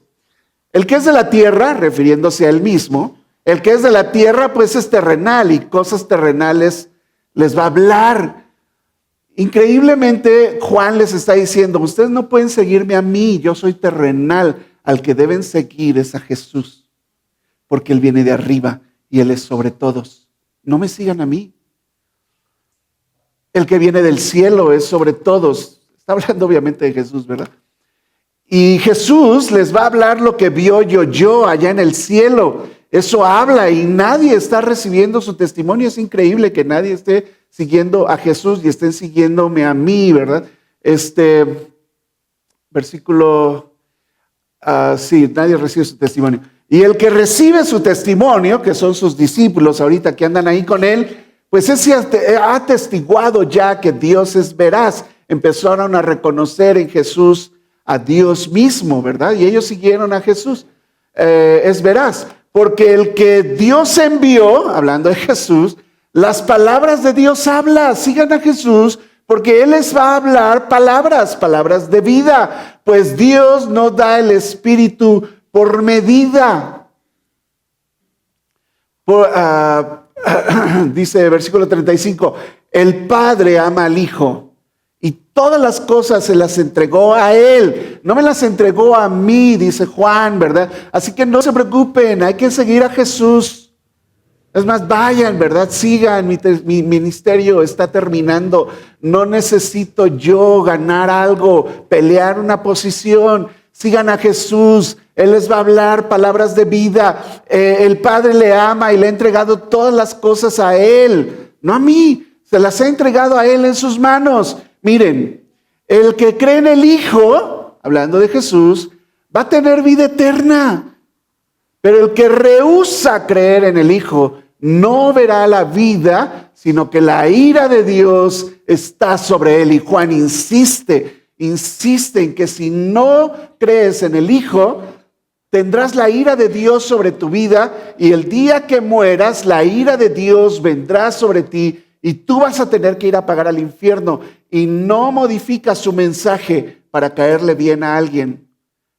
El que es de la tierra, refiriéndose a él mismo, el que es de la tierra pues es terrenal y cosas terrenales les va a hablar. Increíblemente Juan les está diciendo, ustedes no pueden seguirme a mí, yo soy terrenal, al que deben seguir es a Jesús, porque él viene de arriba y él es sobre todos. No me sigan a mí. El que viene del cielo es sobre todos. Está hablando obviamente de Jesús, ¿verdad? Y Jesús les va a hablar lo que vio yo allá en el cielo. Eso habla y nadie está recibiendo su testimonio. Es increíble que nadie esté siguiendo a Jesús y estén siguiéndome a mí, ¿verdad? Versículo, sí, nadie recibe su testimonio. Y el que recibe su testimonio, que son sus discípulos ahorita que andan ahí con él, pues ese ha atestiguado ya que Dios es veraz. Empezaron a reconocer en Jesús a Dios mismo, ¿verdad? Y ellos siguieron a Jesús. Es veraz, porque el que Dios envió, hablando de Jesús, las palabras de Dios habla. Sigan a Jesús, porque Él les va a hablar palabras de vida. Pues Dios no da el Espíritu por medida. Dice versículo 35, el Padre ama al Hijo y todas las cosas se las entregó a Él. No me las entregó a mí, dice Juan, ¿verdad? Así que no se preocupen, hay que seguir a Jesús. Es más, vayan, ¿verdad? Sigan, mi ministerio está terminando. No necesito yo ganar algo, pelear una posición. Sigan a Jesús, Él les va a hablar palabras de vida. El Padre le ama y le ha entregado todas las cosas a Él, no a mí, se las ha entregado a Él en sus manos. Miren, el que cree en el Hijo, hablando de Jesús, va a tener vida eterna. Pero el que rehúsa creer en el Hijo no verá la vida, sino que la ira de Dios está sobre él. Y Juan insiste en que si no crees en el Hijo, tendrás la ira de Dios sobre tu vida y el día que mueras, la ira de Dios vendrá sobre ti y tú vas a tener que ir a pagar al infierno. Y no modifica su mensaje para caerle bien a alguien,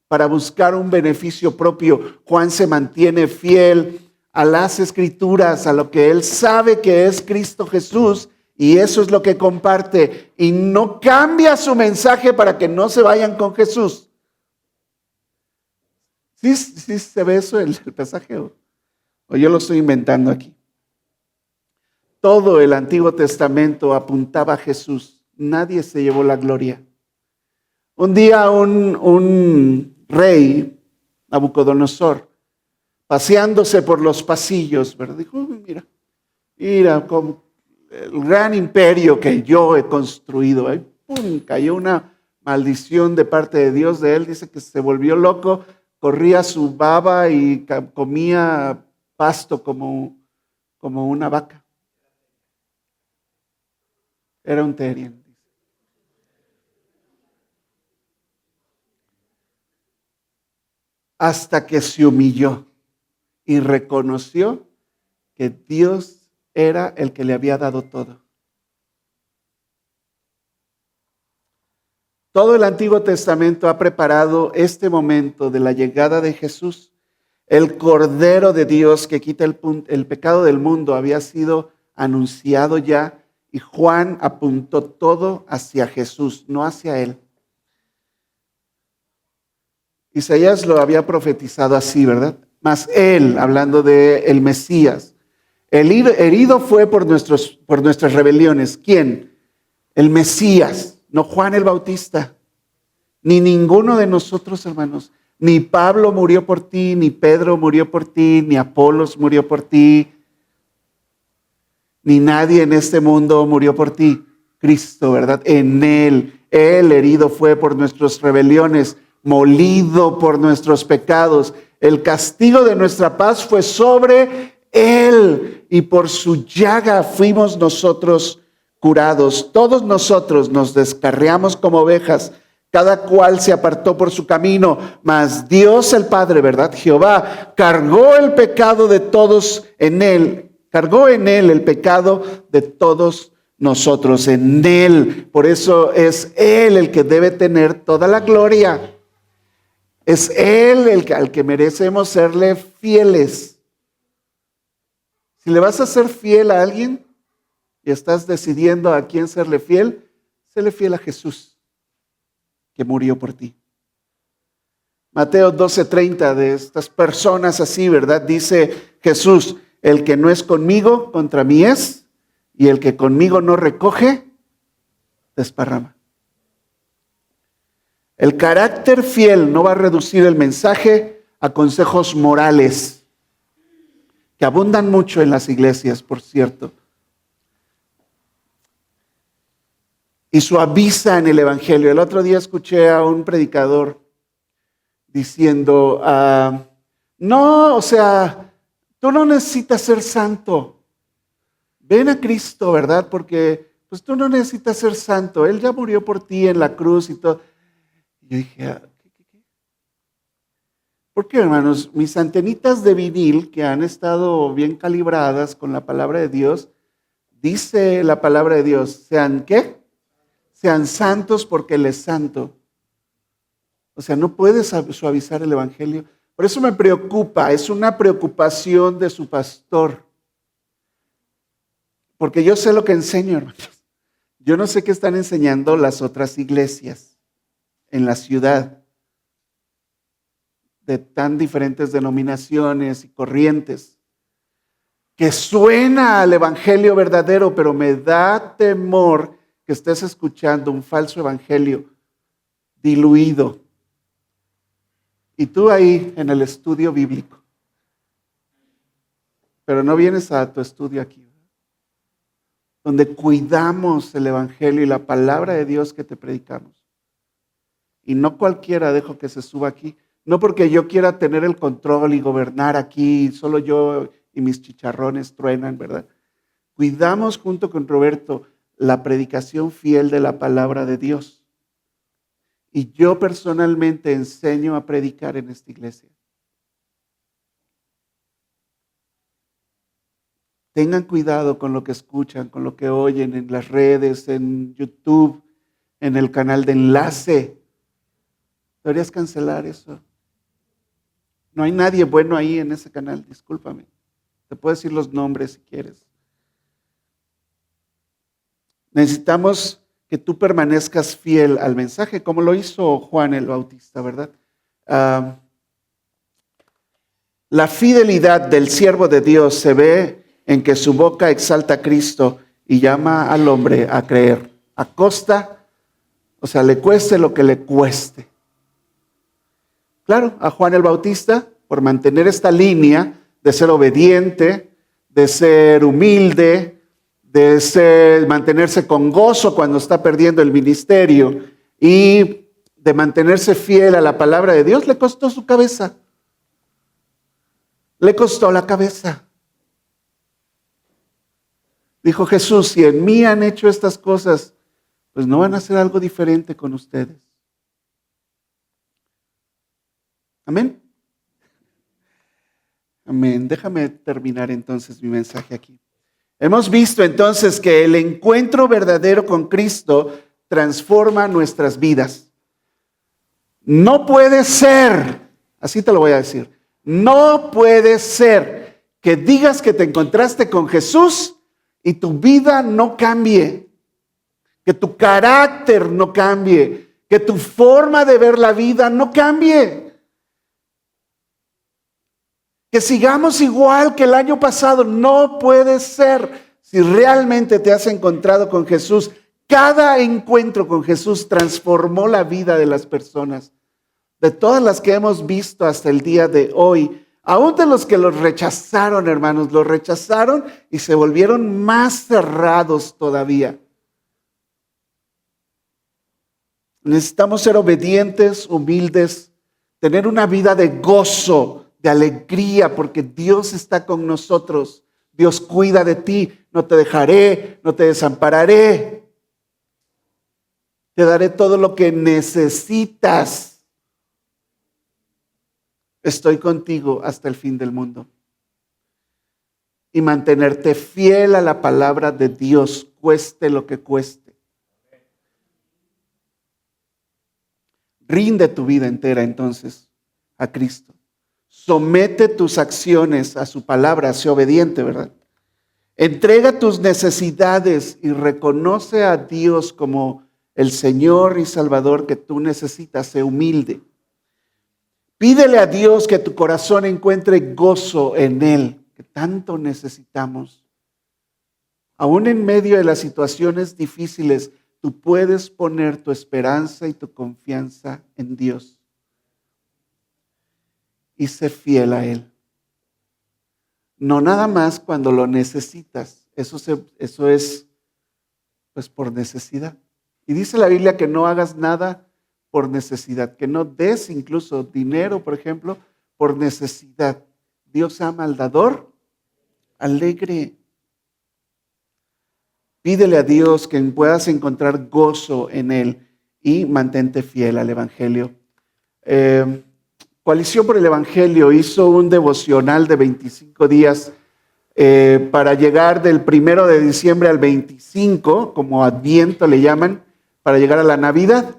para buscar un beneficio propio. Juan se mantiene fiel a las Escrituras, a lo que él sabe que es Cristo Jesús, y eso es lo que comparte, y no cambia su mensaje para que no se vayan con Jesús. ¿Sí se ve eso en el pasaje o yo lo estoy inventando aquí? Todo el Antiguo Testamento apuntaba a Jesús. Nadie se llevó la gloria. Un día un rey, Nabucodonosor, paseándose por los pasillos, ¿verdad? Dijo, mira, como el gran imperio que yo he construido. Ahí, ¡pum!, cayó una maldición de parte de Dios de él. Dice que se volvió loco, corría su baba y comía pasto como una vaca. Era un terrien. Hasta que se humilló y reconoció que Dios era el que le había dado todo. Todo el Antiguo Testamento ha preparado este momento de la llegada de Jesús. El Cordero de Dios que quita el pecado del mundo había sido anunciado ya y Juan apuntó todo hacia Jesús, no hacia él. Isaías lo había profetizado así, ¿verdad? Mas él, hablando de el Mesías, el herido fue por nuestras rebeliones. ¿Quién? El Mesías, no Juan el Bautista. Ni ninguno de nosotros, hermanos. Ni Pablo murió por ti, ni Pedro murió por ti, ni Apolos murió por ti, ni nadie en este mundo murió por ti. Cristo, ¿verdad? En Él herido fue por nuestras rebeliones, molido por nuestros pecados. El castigo de nuestra paz fue sobre Él, y por su llaga fuimos nosotros curados. Todos nosotros nos descarriamos como ovejas, cada cual se apartó por su camino, mas Dios el Padre, ¿verdad? Jehová cargó el pecado de todos en Él, cargó en Él el pecado de todos nosotros, en Él. Por eso es Él el que debe tener toda la gloria. Es Él al que merecemos serle fieles. Si le vas a ser fiel a alguien y estás decidiendo a quién serle fiel, séle fiel a Jesús, que murió por ti. Mateo 12:30, de estas personas así, ¿verdad? Dice Jesús: el que no es conmigo, contra mí es, y el que conmigo no recoge, desparrama. El carácter fiel no va a reducir el mensaje a consejos morales, que abundan mucho en las iglesias, por cierto, y suavizan el evangelio. El otro día escuché a un predicador diciendo, no, o sea, tú no necesitas ser santo. Ven a Cristo, ¿verdad? Porque pues tú no necesitas ser santo. Él ya murió por ti en la cruz y todo. Yo dije, ¿qué? ¿Por qué, hermanos? Mis antenitas de vinil, que han estado bien calibradas con la palabra de Dios, dice la palabra de Dios, ¿sean qué? Sean santos porque Él es santo. O sea, no puedes suavizar el evangelio. Por eso me preocupa, es una preocupación de su pastor. Porque yo sé lo que enseño, hermanos. Yo no sé qué están enseñando las otras iglesias en la ciudad, de tan diferentes denominaciones y corrientes, que suena al evangelio verdadero, pero me da temor que estés escuchando un falso evangelio diluido. Y tú ahí en el estudio bíblico, pero no vienes a tu estudio aquí, donde cuidamos el evangelio y la palabra de Dios que te predicamos. Y no cualquiera dejo que se suba aquí, no porque yo quiera tener el control y gobernar aquí, solo yo y mis chicharrones truenan, ¿verdad? Cuidamos junto con Roberto la predicación fiel de la palabra de Dios. Y yo personalmente enseño a predicar en esta iglesia. Tengan cuidado con lo que escuchan, con lo que oyen en las redes, en YouTube, en el canal de enlace. Deberías cancelar eso. No hay nadie bueno ahí en ese canal, discúlpame. Te puedo decir los nombres si quieres. Necesitamos que tú permanezcas fiel al mensaje, como lo hizo Juan el Bautista, ¿verdad? La fidelidad del siervo de Dios se ve en que su boca exalta a Cristo y llama al hombre a creer, a costa, o sea, le cueste lo que le cueste. Claro, a Juan el Bautista, por mantener esta línea de ser obediente, de ser humilde, de mantenerse con gozo cuando está perdiendo el ministerio y de mantenerse fiel a la palabra de Dios, le costó su cabeza. Le costó la cabeza. Dijo Jesús, si en mí han hecho estas cosas, pues no van a hacer algo diferente con ustedes. Amén. Amén. Déjame terminar entonces mi mensaje aquí. Hemos visto entonces que el encuentro verdadero con Cristo transforma nuestras vidas. No puede ser, así te lo voy a decir, no puede ser que digas que te encontraste con Jesús y tu vida no cambie, que tu carácter no cambie, que tu forma de ver la vida no cambie. Que sigamos igual que el año pasado, no puede ser. Si realmente te has encontrado con Jesús, Cada encuentro con Jesús transformó la vida de las personas, de todas las que hemos visto hasta el día de hoy. Aún de los que los rechazaron, hermanos, los rechazaron y se volvieron más cerrados todavía. Necesitamos ser obedientes, humildes, tener una vida de gozo, de alegría, porque Dios está con nosotros. Dios cuida de ti. No te dejaré, no te desampararé. Te daré todo lo que necesitas. Estoy contigo hasta el fin del mundo. Y mantenerte fiel a la palabra de Dios, cueste lo que cueste. Rinde tu vida entera entonces a Cristo. Somete tus acciones a su palabra, sé obediente, ¿verdad? Entrega tus necesidades y reconoce a Dios como el Señor y Salvador que tú necesitas. Sé humilde. Pídele a Dios que tu corazón encuentre gozo en Él, que tanto necesitamos. Aún en medio de las situaciones difíciles, tú puedes poner tu esperanza y tu confianza en Dios. Y sé fiel a Él. No nada más cuando lo necesitas. Eso es pues por necesidad. Y dice la Biblia que no hagas nada por necesidad, que no des incluso dinero, por ejemplo, por necesidad. Dios ama al dador alegre. Pídele a Dios que puedas encontrar gozo en Él y mantente fiel al Evangelio. Coalición por el Evangelio hizo un devocional de 25 días para llegar del 1 de diciembre al 25, como Adviento le llaman, para llegar a la Navidad.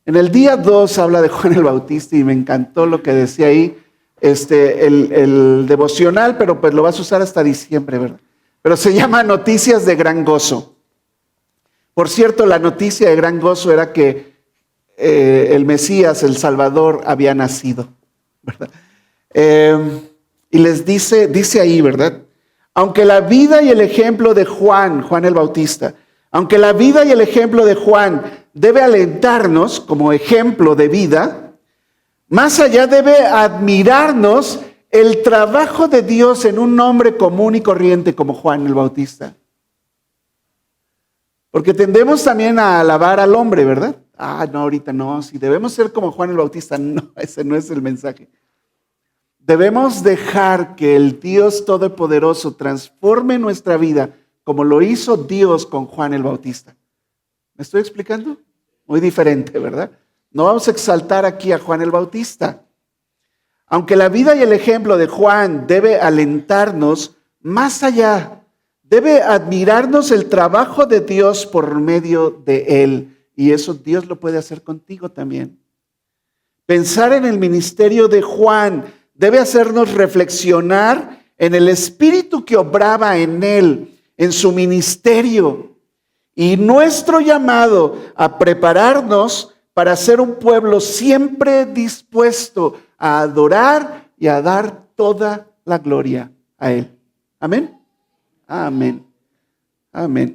En el día 2 habla de Juan el Bautista y me encantó lo que decía ahí, el devocional, pero pues lo vas a usar hasta diciembre, ¿verdad? Pero se llama Noticias de Gran Gozo. Por cierto, la noticia de gran gozo era que el Mesías, el Salvador, había nacido, ¿verdad? Y les dice ahí, ¿verdad? Aunque la vida y el ejemplo de Juan el Bautista, aunque la vida y el ejemplo de Juan debe alentarnos como ejemplo de vida, más allá debe admirarnos el trabajo de Dios en un hombre común y corriente como Juan el Bautista. Porque tendemos también a alabar al hombre, ¿verdad? No, ahorita no, si debemos ser como Juan el Bautista, no, ese no es el mensaje. Debemos dejar que el Dios Todopoderoso transforme nuestra vida como lo hizo Dios con Juan el Bautista. ¿Me estoy explicando? Muy diferente, ¿verdad? No vamos a exaltar aquí a Juan el Bautista. Aunque la vida y el ejemplo de Juan debe alentarnos más allá, debe admirarnos el trabajo de Dios por medio de él. Y eso Dios lo puede hacer contigo también. Pensar en el ministerio de Juan debe hacernos reflexionar en el espíritu que obraba en él, en su ministerio. Y nuestro llamado a prepararnos para ser un pueblo siempre dispuesto a adorar y a dar toda la gloria a Él. Amén. Amén. Amén.